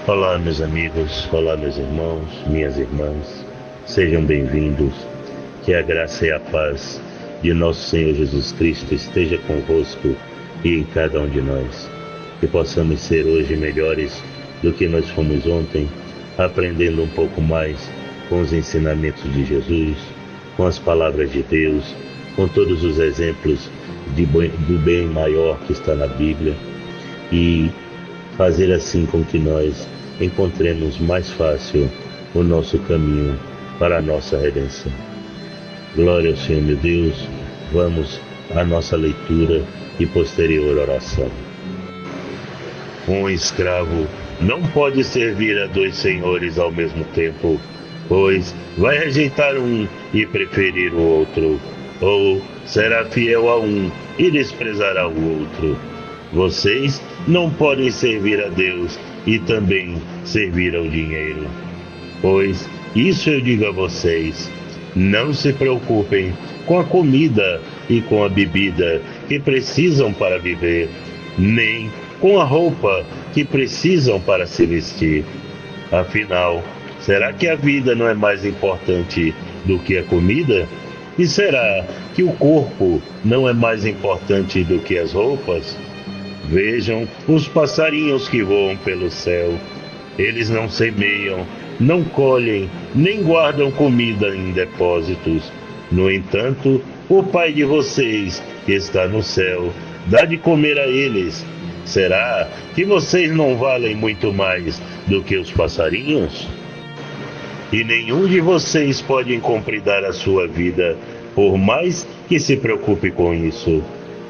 Olá, meus amigos, olá, meus irmãos, minhas irmãs, sejam bem-vindos. Que a graça e a paz de nosso Senhor Jesus Cristo esteja convosco e em cada um de nós. Que possamos ser hoje melhores do que nós fomos ontem, aprendendo um pouco mais com os ensinamentos de Jesus, com as palavras de Deus, com todos os exemplos do bem maior que está na Bíblia, e fazer assim com que nós encontremos mais fácil o nosso caminho para a nossa redenção. Glória ao Senhor, meu Deus. Vamos à nossa leitura e posterior oração. Um escravo não pode servir a dois senhores ao mesmo tempo, pois vai rejeitar um e preferir o outro, ou será fiel a um e desprezará o outro. Vocês não podem servir a Deus e também servir ao dinheiro. Pois isso eu digo a vocês: não se preocupem com a comida e com a bebida que precisam para viver, nem com a roupa que precisam para se vestir. Afinal, será que a vida não é mais importante do que a comida? E será que o corpo não é mais importante do que as roupas? Vejam os passarinhos que voam pelo céu. Eles não semeiam, não colhem, nem guardam comida em depósitos. No entanto, o Pai de vocês, que está no céu, dá de comer a eles. Será que vocês não valem muito mais do que os passarinhos? E nenhum de vocês pode encompridar a sua vida, por mais que se preocupe com isso.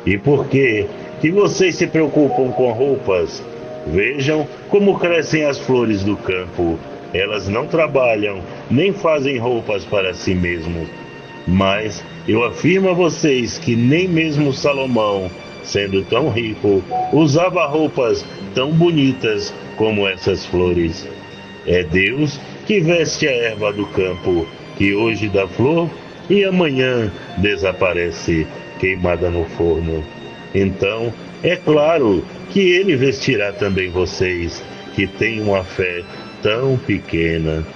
E por que vocês se preocupam com roupas? Vejam como crescem as flores do campo. Elas não trabalham, nem fazem roupas para si mesmos. Mas eu afirmo a vocês que nem mesmo Salomão, sendo tão rico, usava roupas tão bonitas como essas flores. É Deus que veste a erva do campo, que hoje dá flor e amanhã desaparece, queimada no forno. Então, é claro que Ele vestirá também vocês, que têm uma fé tão pequena.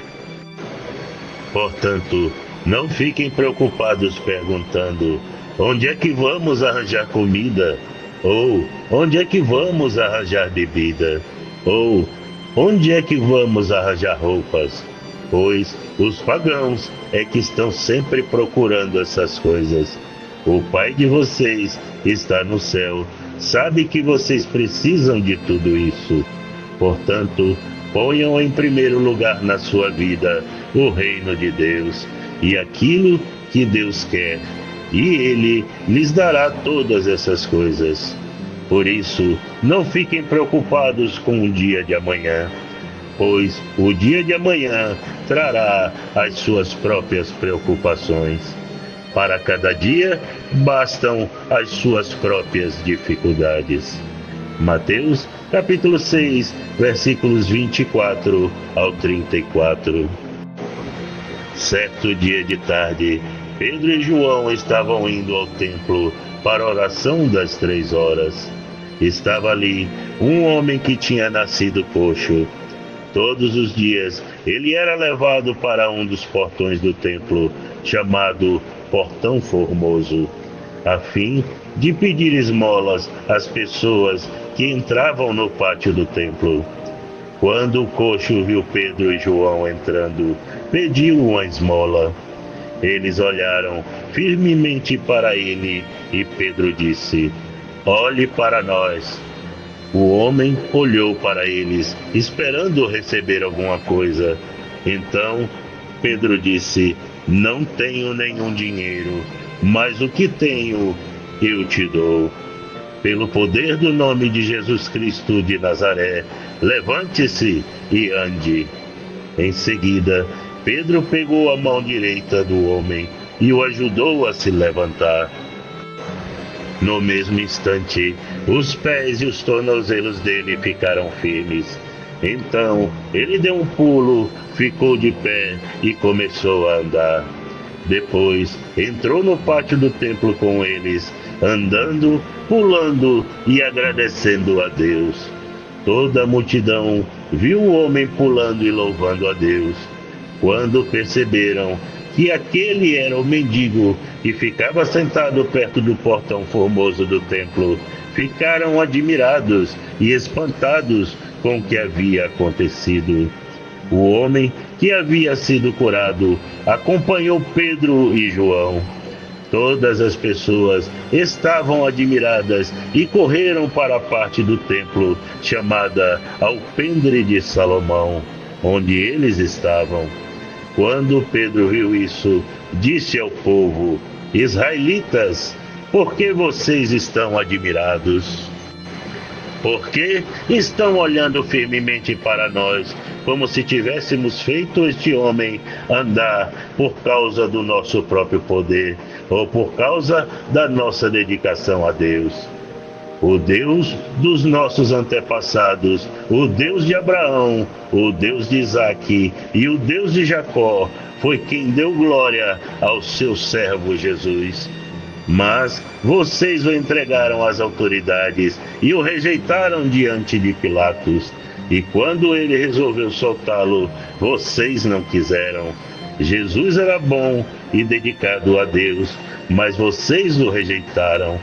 Portanto, não fiquem preocupados perguntando: onde é que vamos arranjar comida? Ou onde é que vamos arranjar bebida? Ou onde é que vamos arranjar roupas? Pois os pagãos é que estão sempre procurando essas coisas. O Pai de vocês está no céu, sabe que vocês precisam de tudo isso. Portanto, ponham em primeiro lugar na sua vida o reino de Deus e aquilo que Deus quer, e Ele lhes dará todas essas coisas. Por isso, não fiquem preocupados com o dia de amanhã, pois o dia de amanhã trará as suas próprias preocupações. Para cada dia, bastam as suas próprias dificuldades. Mateus, capítulo 6, versículos 24 ao 34. Certo dia de tarde, Pedro e João estavam indo ao templo para a oração das 3 horas. Estava ali um homem que tinha nascido coxo. Todos os dias, ele era levado para um dos portões do templo, chamado Portão Formoso, a fim de pedir esmolas às pessoas que entravam no pátio do templo. Quando o coxo viu Pedro e João entrando, pediu uma esmola. Eles olharam firmemente para ele e Pedro disse: olhe para nós. O homem olhou para eles, esperando receber alguma coisa. Então Pedro disse: não tenho nenhum dinheiro, mas o que tenho eu te dou. Pelo poder do nome de Jesus Cristo de Nazaré, levante-se e ande. Em seguida, Pedro pegou a mão direita do homem e o ajudou a se levantar. No mesmo instante, os pés e os tornozelos dele ficaram firmes. Então, ele deu um pulo, ficou de pé e começou a andar. Depois, entrou no pátio do templo com eles, andando, pulando e agradecendo a Deus. Toda a multidão viu o homem pulando e louvando a Deus. Quando perceberam que aquele era o mendigo que ficava sentado perto do portão formoso do templo, ficaram admirados e espantados com o que havia acontecido. O homem que havia sido curado acompanhou Pedro e João. Todas as pessoas estavam admiradas e correram para a parte do templo chamada Alpendre de Salomão, onde eles estavam. Quando Pedro viu isso, disse ao povo: Israelitas, por que vocês estão admirados? Por que estão olhando firmemente para nós, como se tivéssemos feito este homem andar por causa do nosso próprio poder, ou por causa da nossa dedicação a Deus? O Deus dos nossos antepassados, o Deus de Abraão, o Deus de Isaque e o Deus de Jacó, foi quem deu glória ao seu servo Jesus. Mas vocês o entregaram às autoridades e o rejeitaram diante de Pilatos. E quando ele resolveu soltá-lo, vocês não quiseram. Jesus era bom e dedicado a Deus, mas vocês o rejeitaram.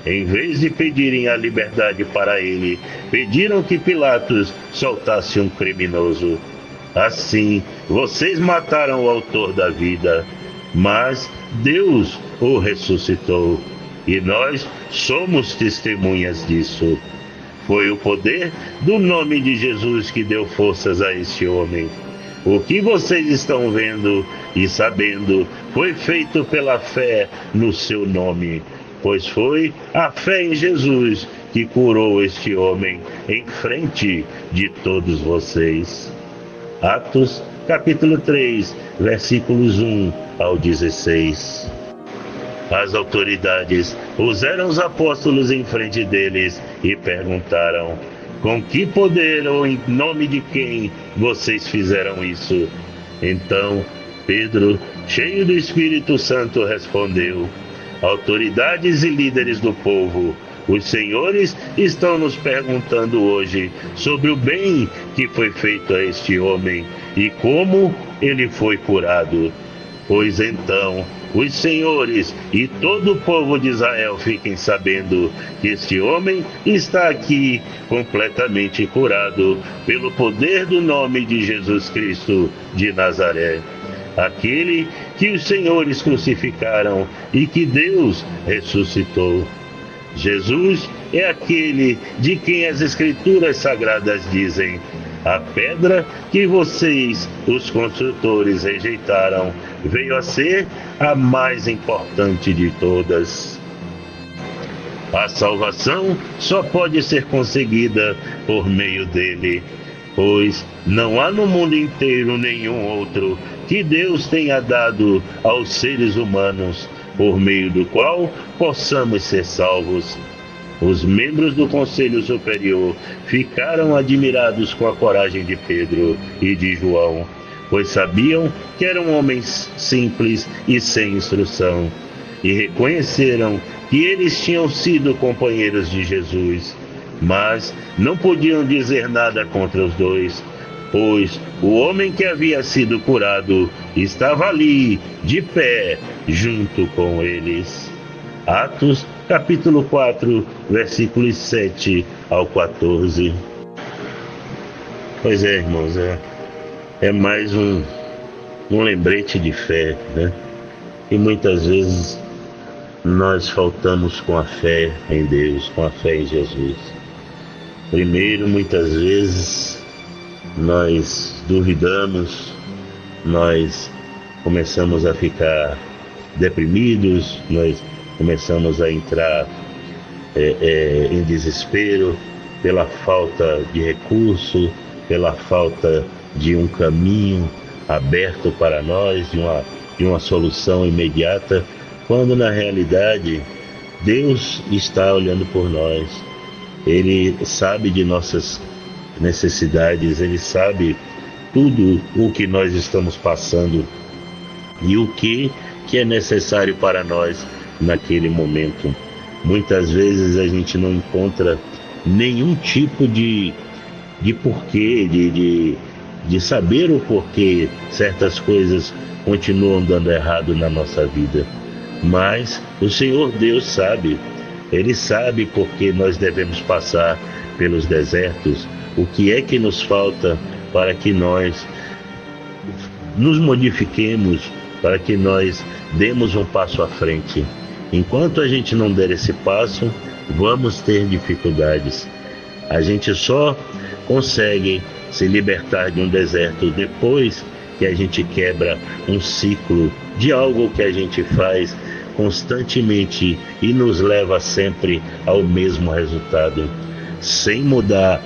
Em vez de pedirem a liberdade para ele, pediram que Pilatos soltasse um criminoso. Assim, vocês mataram o autor da vida, mas Deus o ressuscitou, e nós somos testemunhas disso. Foi o poder do nome de Jesus que deu forças a esse homem. O que vocês estão vendo e sabendo foi feito pela fé no seu nome, pois foi a fé em Jesus que curou este homem em frente de todos vocês. Atos, capítulo 3, versículos 1 ao 16. As autoridades puseram os apóstolos em frente deles e perguntaram: com que poder ou em nome de quem vocês fizeram isso? Então Pedro, cheio do Espírito Santo, respondeu: autoridades e líderes do povo, os senhores estão nos perguntando hoje sobre o bem que foi feito a este homem e como ele foi curado. Pois então, os senhores e todo o povo de Israel fiquem sabendo que este homem está aqui completamente curado pelo poder do nome de Jesus Cristo de Nazaré, aquele que os senhores crucificaram e que Deus ressuscitou. Jesus é aquele de quem as Escrituras Sagradas dizem: a pedra que vocês, os construtores, rejeitaram, veio a ser a mais importante de todas. A salvação só pode ser conseguida por meio dele, pois não há no mundo inteiro nenhum outro que Deus tenha dado aos seres humanos, por meio do qual possamos ser salvos. Os membros do Conselho Superior ficaram admirados com a coragem de Pedro e de João, pois sabiam que eram homens simples e sem instrução, e reconheceram que eles tinham sido companheiros de Jesus, mas não podiam dizer nada contra os dois, pois o homem que havia sido curado estava ali, de pé, junto com eles. Atos, capítulo 4, versículos 7 ao 14. Pois é, irmãos, é mais um lembrete de fé, né? E muitas vezes nós faltamos com a fé em Deus, com a fé em Jesus. Primeiro, muitas vezes, nós duvidamos, nós começamos a ficar deprimidos, nós começamos a entrar em desespero pela falta de recurso, pela falta de um caminho aberto para nós, de uma solução imediata, quando na realidade Deus está olhando por nós. Ele sabe de nossas necessidades, Ele sabe tudo o que nós estamos passando e o que é necessário para nós naquele momento. Muitas vezes a gente não encontra nenhum tipo de de porquê, de saber o porquê certas coisas continuam dando errado na nossa vida. Mas o Senhor Deus sabe, Ele sabe porque nós devemos passar pelos desertos, o que é que nos falta para que nós nos modifiquemos, para que nós demos um passo à frente. Enquanto a gente não der esse passo, vamos ter dificuldades. A gente só consegue se libertar de um deserto depois que a gente quebra um ciclo de algo que a gente faz constantemente e nos leva sempre ao mesmo resultado. Sem mudar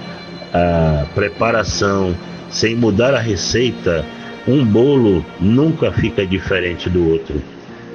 a preparação, sem mudar a receita, um bolo nunca fica diferente do outro.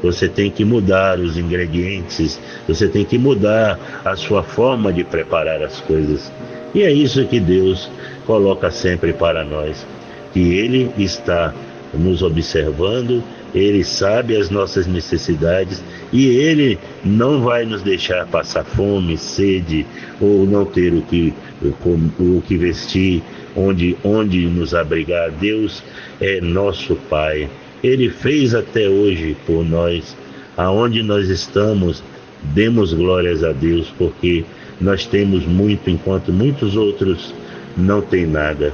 Você tem que mudar os ingredientes, você tem que mudar a sua forma de preparar as coisas. E é isso que Deus coloca sempre para nós, que Ele está nos observando, Ele sabe as nossas necessidades e Ele não vai nos deixar passar fome, sede ou não ter o que vestir, onde nos abrigar. Deus é nosso Pai. Ele fez até hoje por nós. Aonde nós estamos, demos glórias a Deus, porque nós temos muito, enquanto muitos outros não têm nada.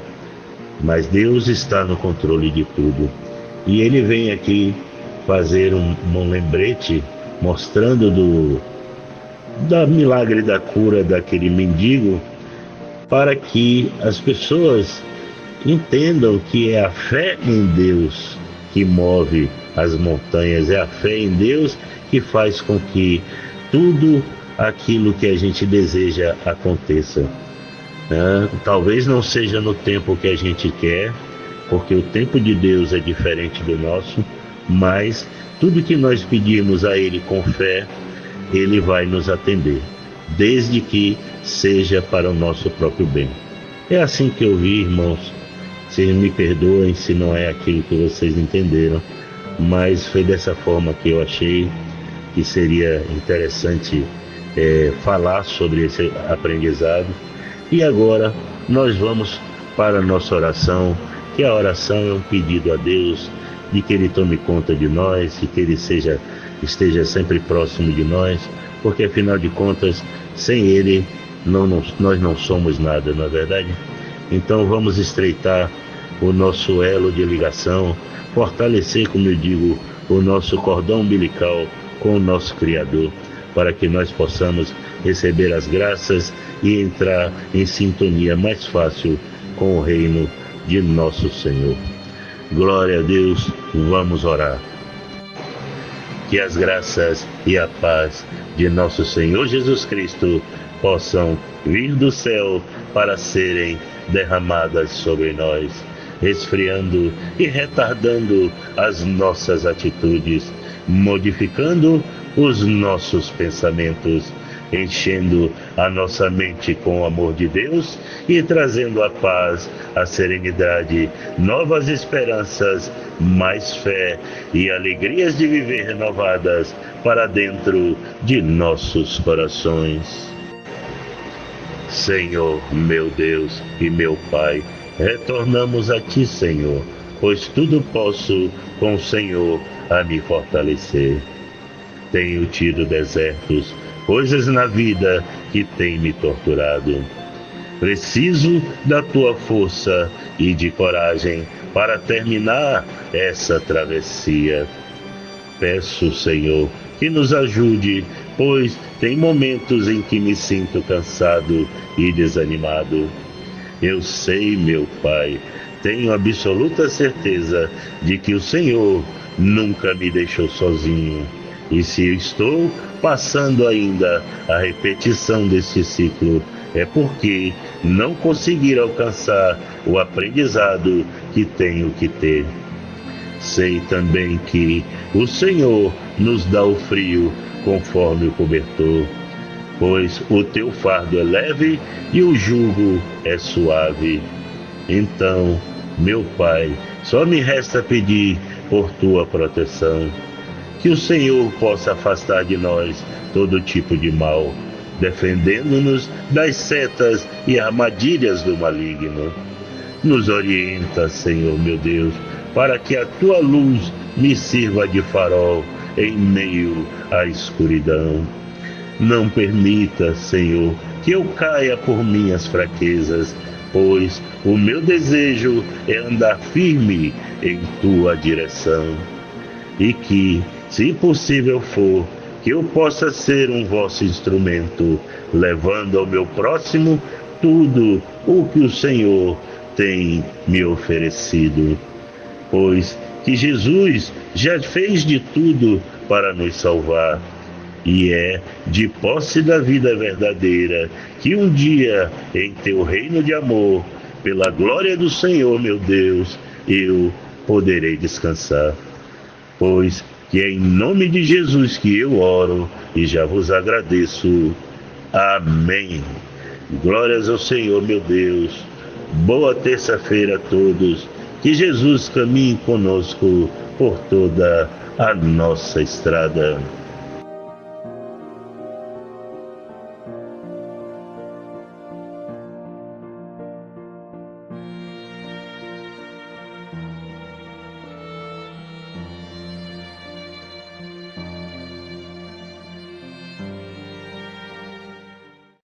Mas Deus está no controle de tudo. E Ele vem aqui fazer um lembrete, mostrando da milagre da cura daquele mendigo, para que as pessoas entendam que é a fé em Deus que move as montanhas, é a fé em Deus que faz com que tudo aquilo que a gente deseja aconteça. Talvez não seja no tempo que a gente quer, porque o tempo de Deus é diferente do nosso, mas tudo que nós pedimos a Ele com fé, Ele vai nos atender, desde que seja para o nosso próprio bem. É assim que eu vi, irmãos. Vocês me perdoem se não é aquilo que vocês entenderam, mas foi dessa forma que eu achei que seria interessante falar sobre esse aprendizado. E agora nós vamos para a nossa oração, que a oração é um pedido a Deus de que Ele tome conta de nós e que Ele esteja sempre próximo de nós, porque afinal de contas, sem Ele nós não somos nada, não é verdade? Então vamos estreitar o nosso elo de ligação, fortalecer, como eu digo, o nosso cordão umbilical com o nosso Criador, para que nós possamos receber as graças e entrar em sintonia mais fácil com o reino de nosso Senhor. Glória a Deus, vamos orar. Que as graças e a paz de nosso Senhor Jesus Cristo possam vir do céu para serem derramadas sobre nós, esfriando e retardando as nossas atitudes, modificando os nossos pensamentos, enchendo a nossa mente com o amor de Deus e trazendo a paz, a serenidade, novas esperanças, mais fé e alegrias de viver renovadas para dentro de nossos corações. Senhor, meu Deus e meu Pai, retornamos a Ti, Senhor, pois tudo posso com o Senhor a me fortalecer. Tenho tido desertos, coisas na vida que têm me torturado. Preciso da Tua força e de coragem para terminar essa travessia. Peço, Senhor, que nos ajude, pois tem momentos em que me sinto cansado e desanimado. Eu sei, meu Pai, tenho absoluta certeza de que o Senhor nunca me deixou sozinho. E se eu estou passando ainda a repetição desse ciclo, é porque não consegui alcançar o aprendizado que tenho que ter. Sei também que o Senhor nos dá o frio conforme o cobertor, pois o teu fardo é leve e o jugo é suave. Então, meu Pai, só me resta pedir por tua proteção, que o Senhor possa afastar de nós todo tipo de mal, defendendo-nos das setas e armadilhas do maligno. Nos orienta, Senhor meu Deus, para que a tua luz me sirva de farol em meio à escuridão. Não permita, Senhor, que eu caia por minhas fraquezas, pois o meu desejo é andar firme em tua direção. E que, se possível for, que eu possa ser um vosso instrumento, levando ao meu próximo tudo o que o Senhor tem me oferecido. Pois que Jesus já fez de tudo para nos salvar, e é de posse da vida verdadeira que um dia, em teu reino de amor, pela glória do Senhor, meu Deus, eu poderei descansar. Pois que é em nome de Jesus que eu oro e já vos agradeço. Amém. Glórias ao Senhor, meu Deus. Boa terça-feira a todos. Que Jesus caminhe conosco por toda a nossa estrada.